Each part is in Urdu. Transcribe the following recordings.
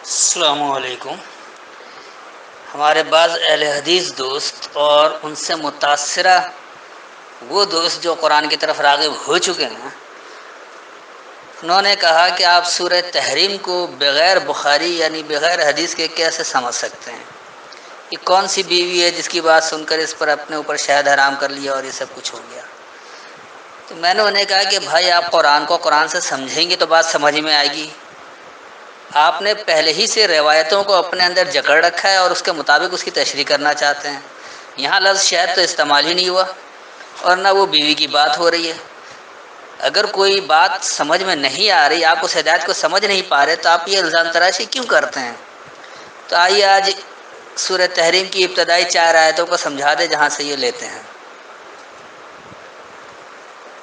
السلام علیکم۔ ہمارے بعض اہل حدیث دوست اور ان سے متاثرہ وہ دوست جو قرآن کی طرف راغب ہو چکے ہیں، انہوں نے کہا کہ آپ سورہ تحریم کو بغیر بخاری یعنی بغیر حدیث کے کیسے سمجھ سکتے ہیں؟ یہ کون سی بیوی ہے جس کی بات سن کر اس پر اپنے اوپر شہد حرام کر لیا اور یہ سب کچھ ہو گیا؟ تو میں نے انہیں کہا کہ بھائی آپ قرآن کو قرآن سے سمجھیں گے تو بات سمجھ میں آئے گی۔ آپ نے پہلے ہی سے روایتوں کو اپنے اندر جکڑ رکھا ہے اور اس کے مطابق اس کی تشریح کرنا چاہتے ہیں۔ یہاں لفظ شہد تو استعمال ہی نہیں ہوا اور نہ وہ بیوی کی بات ہو رہی ہے۔ اگر کوئی بات سمجھ میں نہیں آ رہی، آپ اس ہدایت کو سمجھ نہیں پا رہے، تو آپ یہ الزام تراشی کیوں کرتے ہیں؟ تو آئیے آج سورہ تحریم کی ابتدائی 4 آیتوں کو سمجھا دیں جہاں سے یہ لیتے ہیں۔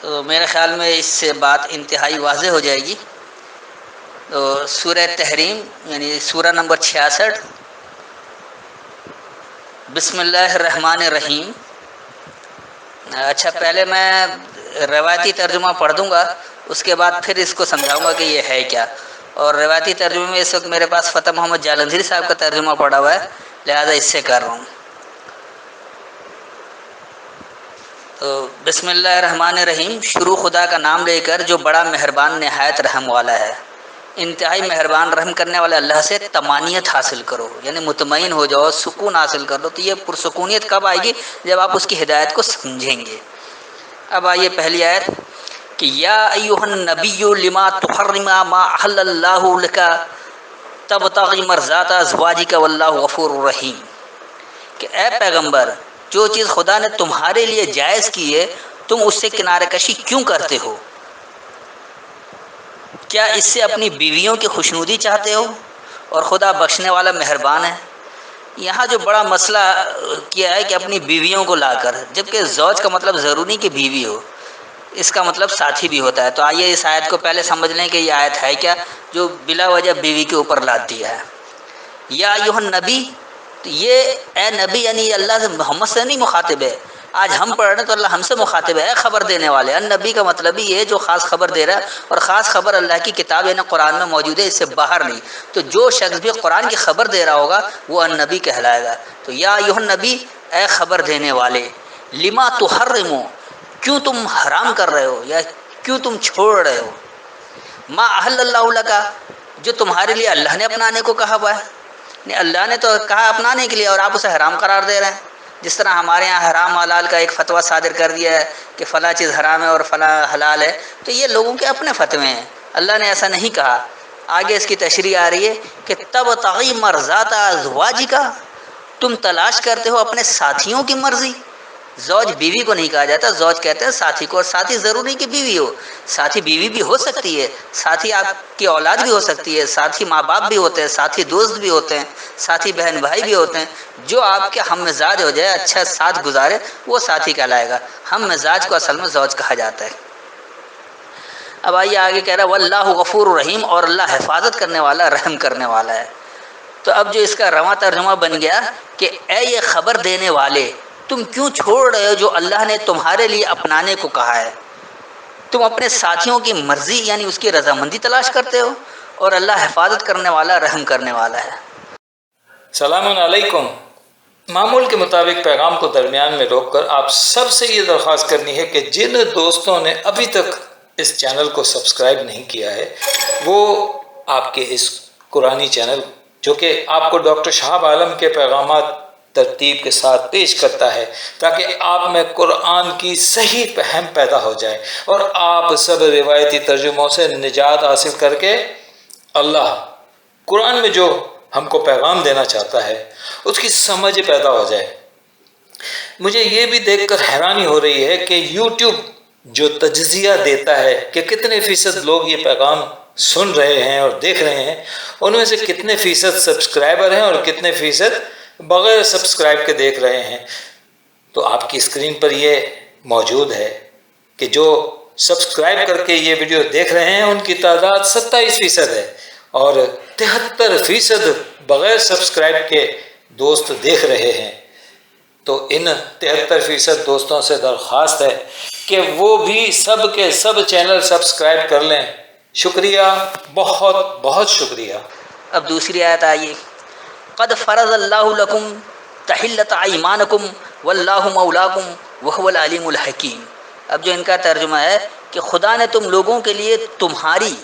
تو میرے خیال میں اس سے بات انتہائی واضح ہو جائے گی۔ تو سورہ تحریم یعنی سورہ نمبر 66، بسم اللہ الرحمن الرحیم۔ اچھا، پہلے میں روایتی ترجمہ پڑھ دوں گا، اس کے بعد پھر اس کو سمجھاؤں گا کہ یہ ہے کیا۔ اور روایتی ترجمے میں اس وقت میرے پاس فتح محمد جالندھری صاحب کا ترجمہ پڑا ہوا ہے، لہذا اس سے کر رہا ہوں۔ تو بسم اللہ الرحمن الرحیم، شروع خدا کا نام لے کر جو بڑا مہربان نہایت رحم والا ہے۔ انتہائی مہربان رحم کرنے والے اللہ سے طمانیت حاصل کرو، یعنی مطمئن ہو جاؤ، سکون حاصل کر لو۔ تو یہ پرسکونیت کب آئے گی؟ جب آپ اس کی ہدایت کو سمجھیں گے۔ اب آئیے پہلی آیت کہ یا ایھا النبی لما تحرم ما احل اللہ لک تبتغی مرضات ازواجک واللہ غفور رحیم، کہ اے پیغمبر، جو چیز خدا نے تمہارے لیے جائز کی ہے تم اس سے کنارہ کشی کیوں کرتے ہو؟ کیا اس سے اپنی بیویوں کی خوشنودی چاہتے ہو؟ اور خدا بخشنے والا مہربان ہے۔ یہاں جو بڑا مسئلہ کیا ہے کہ اپنی بیویوں کو لا کر، جبکہ زوج کا مطلب ضروری کہ بیوی ہو، اس کا مطلب ساتھی بھی ہوتا ہے۔ تو آئیے اس آیت کو پہلے سمجھ لیں کہ یہ آیت ہے کیا جو بلا وجہ بیوی کے اوپر لاد دیا ہے۔ یا ایھا النبی، تو یہ اے نبی یعنی یہ اللہ سے محمد سے نہیں مخاطب ہے۔ آج ہم پڑھ رہے ہیں تو اللہ ہم سے مخاطب ہے، اے خبر دینے والے۔ النبی کا مطلب ہی ہے جو خاص خبر دے رہا ہے، اور خاص خبر اللہ کی کتاب یعنی قرآن میں موجود ہے، اس سے باہر نہیں۔ تو جو شخص بھی قرآن کی خبر دے رہا ہوگا وہ النبی کہلائے گا۔ تو یا ایھا النبی، اے خبر دینے والے، لما تحرم، کیوں تم حرام کر رہے ہو یا کیوں تم چھوڑ رہے ہو، ما احل اللہ لک، جو تمہارے لیے اللہ نے اپنانے کو کہا ہوا ہے۔ اللہ نے تو کہا اپنانے کے لیے اور آپ اسے حرام قرار دے رہے ہیں۔ جس طرح ہمارے ہاں حرام حلال کا ایک فتویٰ صادر کر دیا ہے کہ فلاں چیز حرام ہے اور فلاں حلال ہے، تو یہ لوگوں کے اپنے فتوے ہیں، اللہ نے ایسا نہیں کہا۔ آگے اس کی تشریح آ رہی ہے کہ تبتغی مرضات ازواجک، تم تلاش کرتے ہو اپنے ساتھیوں کی مرضی۔ زوج بیوی کو نہیں کہا جاتا، زوج کہتے ہیں ساتھی کو، اور ساتھی ضروری کہ بیوی ہو۔ ساتھی بیوی بھی ہو سکتی ہے، ساتھی آپ کی اولاد بھی ہو سکتی ہے، ساتھی ماں باپ بھی ہوتے ہیں، ساتھی دوست بھی ہوتے ہیں، ساتھی بہن بھائی بھی ہوتے ہیں۔ جو آپ کے ہم مزاج ہو جائے، اچھا ساتھ گزارے، وہ ساتھی کہلائے گا۔ ہم مزاج کو اصل میں زوج کہا جاتا ہے۔ اب آئیے آگے کہہ رہا ہے واللہ غفور رحیم، اور اللہ حفاظت کرنے والا، رحم کرنے والا ہے۔ تو اب جو اس کا رواں ترجمہ بن گیا کہ اے یہ خبر دینے والے، تم کیوں چھوڑ رہے ہو جو اللہ نے تمہارے لیے اپنانے کو کہا ہے؟ تم اپنے ساتھیوں کی مرضی یعنی اس کی رضامندی تلاش کرتے ہو، اور اللہ حفاظت کرنے والا، رحم کرنے والا ہے۔ سلام علیکم۔ معمول کے مطابق پیغام کو درمیان میں روک کر آپ سب سے یہ درخواست کرنی ہے کہ جن دوستوں نے ابھی تک اس چینل کو سبسکرائب نہیں کیا ہے، وہ آپ کے اس قرآنی چینل جو کہ آپ کو ڈاکٹر شہاب عالم کے پیغامات ترتیب کے ساتھ پیش کرتا ہے، تاکہ آپ میں قرآن کی صحیح فہم پیدا ہو جائے اور آپ سب روایتی ترجموں سے نجات حاصل کر کے اللہ قرآن میں جو ہم کو پیغام دینا چاہتا ہے اس کی سمجھ پیدا ہو جائے۔ مجھے یہ بھی دیکھ کر حیرانی ہو رہی ہے کہ یوٹیوب جو تجزیہ دیتا ہے کہ کتنے فیصد لوگ یہ پیغام سن رہے ہیں اور دیکھ رہے ہیں، ان میں سے کتنے فیصد سبسکرائبر ہیں اور کتنے فیصد بغیر سبسکرائب کے دیکھ رہے ہیں۔ تو آپ کی اسکرین پر یہ موجود ہے کہ جو سبسکرائب کر کے یہ ویڈیو دیکھ رہے ہیں ان کی تعداد 27% ہے، اور 73% بغیر سبسکرائب کے دوست دیکھ رہے ہیں۔ تو ان 73% دوستوں سے درخواست ہے کہ وہ بھی سب کے سب چینل سبسکرائب کر لیں۔ شکریہ، بہت بہت شکریہ۔ اب دوسری آیت آئیے، قد فرض اللہ لکم تحلۃ ایمانکم واللہ مولاکم وہو العلیم الحکیم۔ اب جو ان کا ترجمہ ہے کہ خدا نے تم لوگوں کے لیے تمہاری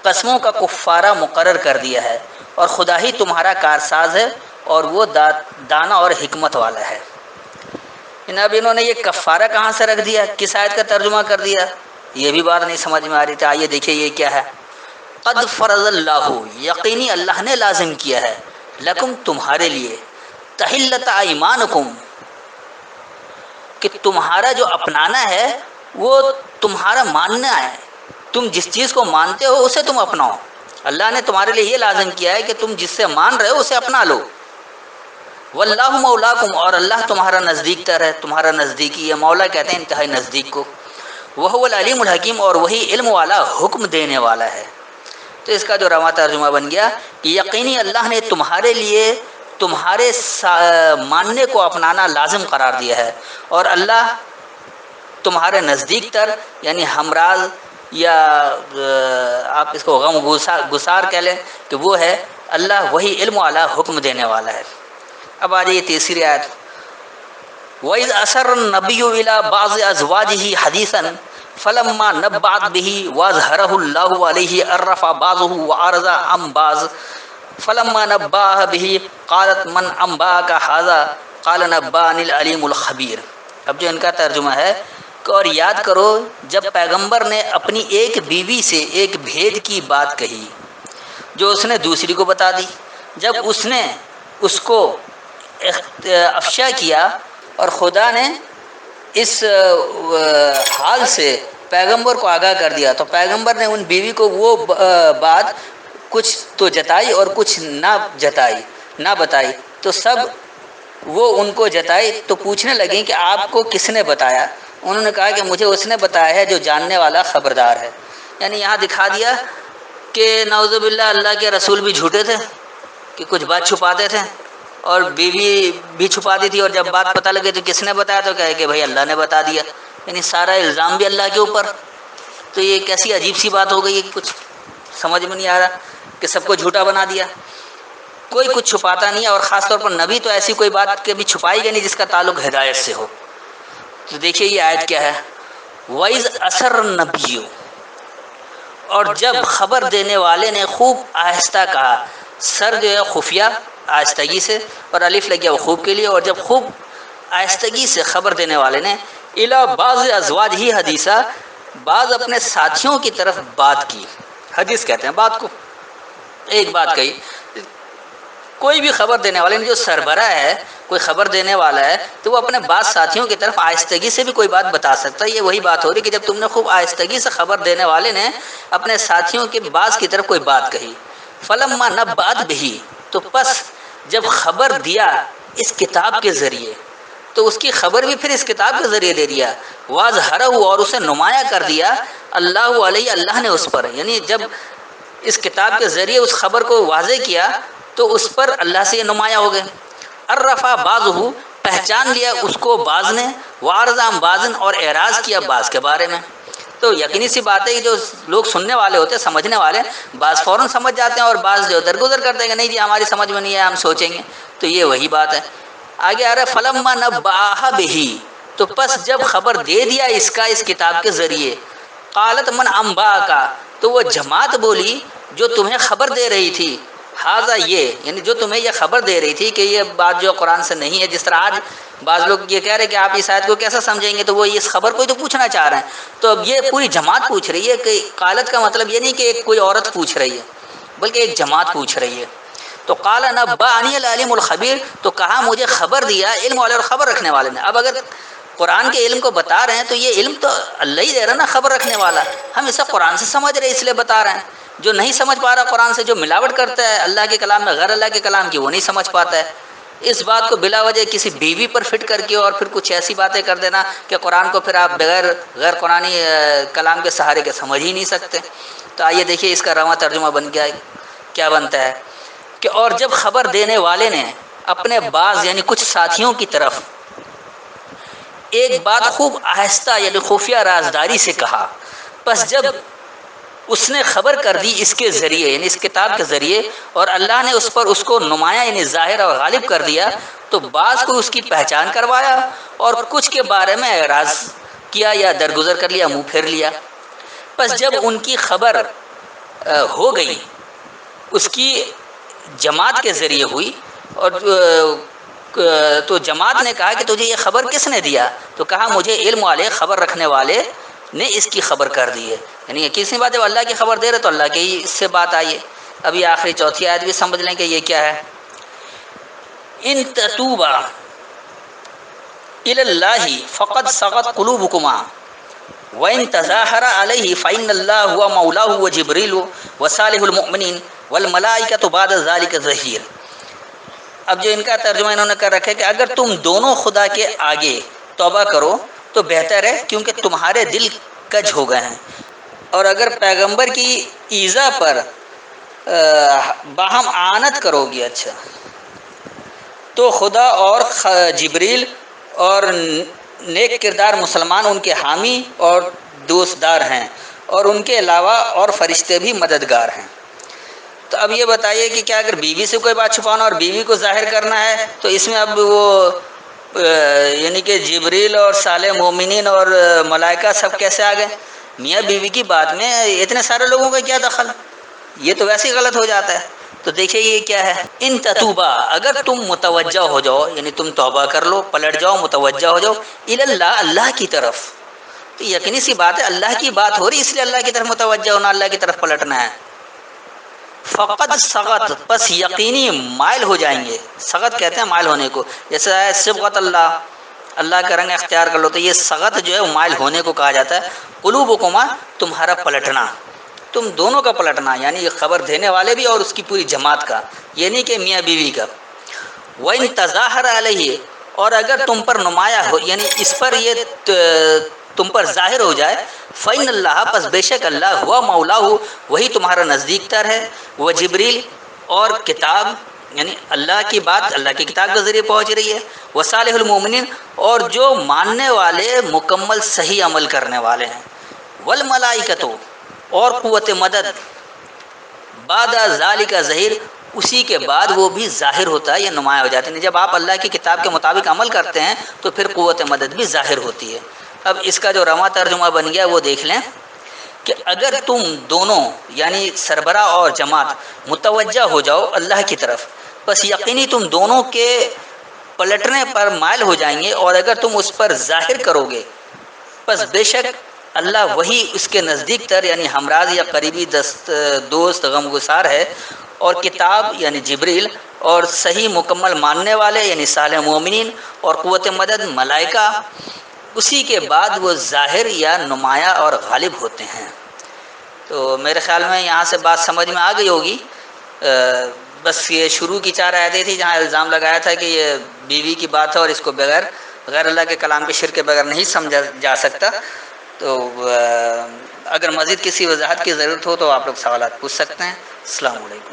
قسموں کا کفارہ مقرر کر دیا ہے اور خدا ہی تمہارا کارساز ہے اور وہ دانا اور حکمت والا ہے۔ جناب انہوں نے یہ کفارہ کہاں سے رکھ دیا، کس آیت کا ترجمہ کر دیا، یہ بھی بات نہیں سمجھ میں آ رہی تھی۔ آئیے دیکھیے یہ کیا ہے، قد فرض اللہ، یقینی اللہ نے لازم کیا ہے، لکم تمہارے لیے، تحلۃ ایمانکم، کہ تمہارا جو اپنانا ہے وہ تمہارا ماننا ہے، تم جس چیز کو مانتے ہو اسے تم اپناؤ۔ اللہ نے تمہارے لیے یہ لازم کیا ہے کہ تم جس سے مان رہے ہو اسے اپنا لو۔ واللہ مولاکم، اور اللہ تمہارا نزدیک تر ہے، تمہارا نزدیکی ہے، مولا کہتے ہیں انتہائی نزدیک کو۔ وہو العلیم الحکیم، اور وہی علم والا، حکم دینے والا ہے۔ تو اس کا جو رواں ترجمہ بن گیا کہ یقینی اللہ نے تمہارے لیے تمہارے ماننے کو اپنانا لازم قرار دیا ہے، اور اللہ تمہارے نزدیک تر یعنی ہمراز، یا آپ اس کو غم گسار کہہ لیں کہ وہ ہے اللہ، وہی علم والا، حکم دینے والا ہے۔ اب آ جائیے تیسری آیت، وَإِذْ أَسَرَّ النَّبِيُّ إِلَىٰ بَعْضِ أَزْوَاجِهِ حَدِيثًا فَلَمَّا نَبَّأَتْ بِهِ وَأَظْهَرَهُ اللَّهُ عَلَيْهِ عَرَّفَ بَعْضَهُ وَأَعْرَضَ عَن بَعْضٍ فَلَمَّا نَبَّأَهَا بِهِ قَالَتْ مَنْ أَنبَأَكَ هَٰذَا قَالَ نَبَّأَنِي الْعَلِيمُ الْخَبِيرُ۔ اب جو ان کا ترجمہ ہے کہ اور یاد کرو جب پیغمبر نے اپنی ایک بیوی سے ایک بھید کی بات کہی جو اس نے دوسری کو بتا دی، جب اس نے اس کو افشا کیا اور خدا نے اس حال سے پیغمبر کو آگاہ کر دیا، تو پیغمبر نے ان بیوی کو وہ بات کچھ تو جتائی اور کچھ نہ بتائی، تو سب وہ ان کو جتائی تو پوچھنے لگیں کہ آپ کو کس نے بتایا؟ انہوں نے کہا کہ مجھے اس نے بتایا ہے جو جاننے والا خبردار ہے۔ یعنی یہاں دکھا دیا کہ نعوذ باللہ اللہ کے رسول بھی جھوٹے تھے کہ کچھ بات چھپاتے تھے، اور بیوی بھی چھپاتی تھی، اور جب بات پتہ لگے تو کس نے بتایا، تو کہے کہ بھائی اللہ نے بتا دیا، یعنی سارا الزام بھی اللہ کے اوپر۔ تو یہ کیسی عجیب سی بات ہو گئی ہے، کچھ سمجھ میں نہیں آ رہا کہ سب کو جھوٹا بنا دیا، کوئی کچھ چھپاتا نہیں ہے، اور خاص طور پر نبی تو ایسی کوئی بات کبھی چھپائی گئی نہیں جس کا تعلق ہدایت سے ہو۔ تو دیکھیے یہ آیت کیا ہے، وَإِذْ أَسَرَّ النَّبِيُّ، اور جب خبر دینے والے نے خوب آہستہ کہا، سر جو ہے خفیہ آہستگی سے، اور الف لگ گیا وہ خوب کے لیے، اور جب خوب آہستگی سے خبر دینے والے نے إِلَىٰ بَعْضِ أَزْوَاجِهِ حَدِيثًا، بعض اپنے ساتھیوں کی طرف بات کی، حدیث کہتے ہیں بات کو، ایک بات کہی۔ کوئی بھی خبر دینے والے جو سربراہ ہے، کوئی خبر دینے والا ہے، تو وہ اپنے بعض ساتھیوں کی طرف آہستگی سے بھی کوئی بات بتا سکتا ہے۔ یہ وہی بات ہو رہی کہ جب تم نے خوب آہستگی سے خبر دینے والے نے اپنے ساتھیوں کے بعض کی طرف کوئی بات کہی، فلما نبأت بہ، تو پس جب خبر دیا اس کتاب کے ذریعے، تو اس کی خبر بھی پھر اس کتاب کے ذریعے دے دیا، واظہرہ، اور اسے نمایاں کر دیا، اللہ علیہ، اللہ نے اس پر، یعنی جب اس کتاب کے ذریعے اس خبر کو واضح کیا تو اس پر اللہ سے یہ نمایاں ہو گئے۔ عرفا بعضہ، پہچان لیا اس کو بعض نے، وعرض عن بعض، اور اعراض کیا بعض کے بارے میں۔ تو یقینی سی بات ہے کہ جو لوگ سننے والے ہوتے ہیں، سمجھنے والے، بعض فوراً سمجھ جاتے ہیں اور بعض جو درگزر کرتے ہیں کہ نہیں جی ہماری سمجھ میں نہیں ہے، ہم سوچیں گے۔ تو یہ وہی بات ہے۔ آگے آ رہا ہے فلما نبأہا بہ، تو پس جب خبر دے دیا اس کا اس کتاب کے ذریعے، قالت من انباک، تو وہ جماعت بولی جو تمہیں خبر دے رہی تھی، ہاذا، یہ یعنی جو تمہیں یہ خبر دے رہی تھی کہ یہ بات جو قرآن سے نہیں ہے، جس طرح آج بعض لوگ یہ کہہ رہے ہیں کہ آپ اس آیت کو کیسا سمجھیں گے، تو وہ اس خبر کو ہی تو پوچھنا چاہ رہے ہیں۔ تو اب یہ پوری جماعت پوچھ رہی ہے کہ قالت کا مطلب یہ نہیں کہ ایک کوئی عورت پوچھ رہی ہے، بلکہ ایک جماعت پوچھ رہی ہے۔ تو قال نبأنی العلیم الخبیر، تو کہا مجھے خبر دیا علم والے اور خبر رکھنے والے نے۔ اب اگر قرآن کے علم کو بتا رہے ہیں تو یہ علم تو اللہ ہی دے رہا نا، خبر رکھنے والا۔ ہم اسے قرآن سے سمجھ رہے اس لیے بتا رہے ہیں۔ جو نہیں سمجھ پا رہا قرآن سے، جو ملاوٹ کرتا ہے اللہ کے کلام میں غیر اللہ کے کلام کی، وہ نہیں سمجھ پاتا ہے۔ اس بات کو بلا وجہ کسی بیوی پر فٹ کر کے اور پھر کچھ ایسی باتیں کر دینا کہ قرآن کو پھر آپ بغیر غیر قرآنی کلام کے سہارے کے سمجھ ہی نہیں سکتے۔ تو آئیے دیکھیے اس کا رواں ترجمہ بن گیا کیا بنتا ہے کہ اور جب خبر دینے والے نے اپنے بعض یعنی کچھ ساتھیوں کی طرف ایک بات خوب آہستہ یعنی خفیہ رازداری سے کہا، پس جب اس نے خبر کر دی اس کے ذریعے یعنی اس کتاب کے ذریعے، اور اللہ نے اس پر اس کو نمایاں یعنی ظاہر اور غالب کر دیا، تو بعض کو اس کی پہچان کروایا اور کچھ کے بارے میں اعراض کیا یا درگزر کر لیا، منہ پھیر لیا۔ پس جب ان کی خبر ہو گئی، اس کی جماعت کے ذریعے ہوئی، اور تو جماعت نے کہا کہ تجھے یہ خبر کس نے دیا؟ تو کہا مجھے علم والے، خبر رکھنے والے نے اس کی خبر کر دی ہے۔ یعنی کسی بات جب اللہ کی خبر دے رہے تو اللہ کی ہی اس سے بات آئی ہے۔ اب یہ آخری چوتھی آیت بھی سمجھ لیں کہ یہ کیا ہے۔ ان تتوبا الی اللہ فقد صغت قلوبکما وَإِن تَظَاهَرَ عَلَيْهِ فَإِنَّ اللَّهَ هُوَ مَوْلَاهُ وَجِبْرِيلُ وَصَالِحُ الْمُؤْمِنِينَ وَالْمَلَائِكَةُ بَعْدَ ذَلِكَ ظَهِيرٌ۔ اب جو ان کا ترجمہ انہوں نے کر رکھا ہے کہ اگر تم دونوں خدا کے آگے توبہ کرو تو بہتر ہے، کیونکہ تمہارے دل کج ہو گئے ہیں، اور اگر پیغمبر کی ایذا پر باہم اعانت کرو گی اچھا تو خدا اور جبریل اور نیک کردار مسلمان ان کے حامی اور دوستدار ہیں، اور ان کے علاوہ اور فرشتے بھی مددگار ہیں۔ تو اب یہ بتائیے کہ کیا اگر بیوی سے کوئی بات چھپانا اور بیوی کو ظاہر کرنا ہے تو اس میں اب وہ یعنی کہ جبریل اور صالح مومنین اور ملائکہ سب کیسے آ گئے؟ میاں بیوی کی بات میں اتنے سارے لوگوں کا کیا دخل؟ یہ تو ویسے ہی غلط ہو جاتا ہے۔ تو دیکھیے یہ کیا ہے، ان تتوبا، اگر تم متوجہ ہو جاؤ یعنی تم توبہ کر لو، پلٹ جاؤ، متوجہ ہو جاؤ، اللہ اللہ کی طرف، تو یقینی سی بات ہے اللہ کی بات ہو رہی اس لیے اللہ کی طرف متوجہ ہونا، اللہ کی طرف پلٹنا ہے۔ فقط سغت، پس یقینی مائل ہو جائیں گے، سغت کہتے ہیں مائل ہونے کو، جیسے ہے صبغت اللہ، اللہ کا رنگ اختیار کر لو، تو یہ سغت جو ہے وہ مائل ہونے کو کہا جاتا ہے۔ قلوبکما، تمہارا پلٹنا، تم دونوں کا پلٹنا، یعنی یہ خبر دینے والے بھی اور اس کی پوری جماعت کا، یہ نہیں کہ میاں بیوی کا۔ وَإِن تَظَاهَرَ عَلَيْهِ، اور اگر تم پر نمایاں ہو یعنی اس پر یہ تم پر ظاہر ہو جائے، فَإِنَّ اللَّهَ، پس بے شک اللہ، ہوا مولاہ، وہی تمہارا نزدیک تر ہے، وہ جبریل، اور کتاب یعنی اللہ کی بات اللہ کی کتاب کے ذریعے پہنچ رہی ہے، وصالح المومنین، اور جو ماننے والے مکمل صحیح عمل کرنے والے ہیں، والملائکۃ، اور قوت مدد، بعد ذالک ظہیر، اسی کے بعد وہ بھی ظاہر ہوتا ہے یا نمایاں ہو جاتے ہیں۔ جب آپ اللہ کی کتاب کے مطابق عمل کرتے ہیں تو پھر قوت مدد بھی ظاہر ہوتی ہے۔ اب اس کا جو رواں ترجمہ بن گیا وہ دیکھ لیں کہ اگر تم دونوں یعنی سربراہ اور جماعت متوجہ ہو جاؤ اللہ کی طرف، بس یقینی تم دونوں کے پلٹنے پر مائل ہو جائیں گے، اور اگر تم اس پر ظاہر کرو گے بس بے شک اللہ وہی اس کے نزدیک تر یعنی ہمراز یا قریبی دوست غمگسار ہے، اور کتاب یعنی جبریل، اور صحیح مکمل ماننے والے یعنی صالح مومنین، اور قوت مدد ملائکہ، اسی کے بعد وہ ظاہر یا نمایاں اور غالب ہوتے ہیں۔ تو میرے خیال میں یہاں سے بات سمجھ میں آ گئی ہوگی۔ بس یہ شروع کی 4 آیتیں تھیں جہاں الزام لگایا تھا کہ یہ بیوی کی بات ہے اور اس کو بغیر غیر اللہ کے کلام کے شرک کے بغیر نہیں سمجھا جا سکتا۔ تو اگر مزید کسی وضاحت کی ضرورت ہو تو آپ لوگ سوالات پوچھ سکتے ہیں۔ السلام علیکم۔